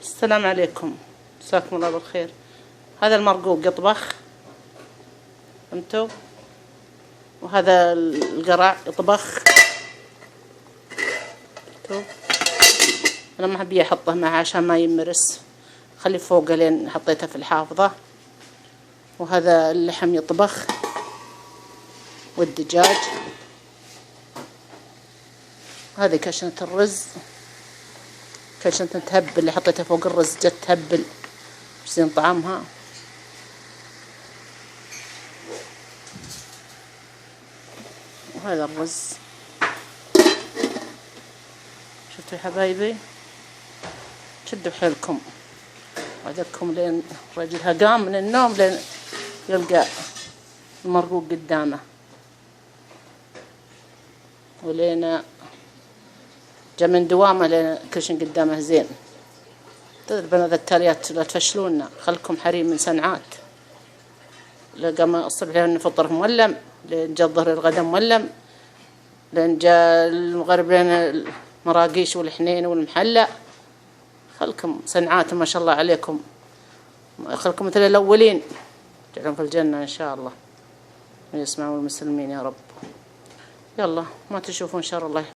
السلام عليكم، مساكم الله بالخير. هذا المرقوق يطبخ، فهمتوا؟ وهذا القرع يطبخ، فهمتوا؟ أنا ما أبي أحطه معه عشان ما يمرس، خليه فوقه لين حطيته في الحافظة. وهذا اللحم يطبخ والدجاج. هذه كشنة الرز، كشنة تهبل اللي حطيتها فوق الرز جت تهبل زين طعمها. وهذا الرز، شفتوا يا حبايبي؟ شدوا حيلكم وعدكم لين رجلها قام من النوم لين يلقى المرقوق قدامه، ولين جا من دوامه لين كل شيء قدامه زين. تدري ذا التاليات لا تفشلونا، خلكم حريم من صنعات. لقام الصبح لين نفطر مولم، لين جا الظهر الغدا مولم، لين جا المغرب لين المراقيش والحنين والمحلى. خلكم صنعات ما شاء الله عليكم، خلكم مثل الأولين، جعلهم في الجنة إن شاء الله ويسمعوا المسلمين يا رب. يلا ما تشوفون شر الله.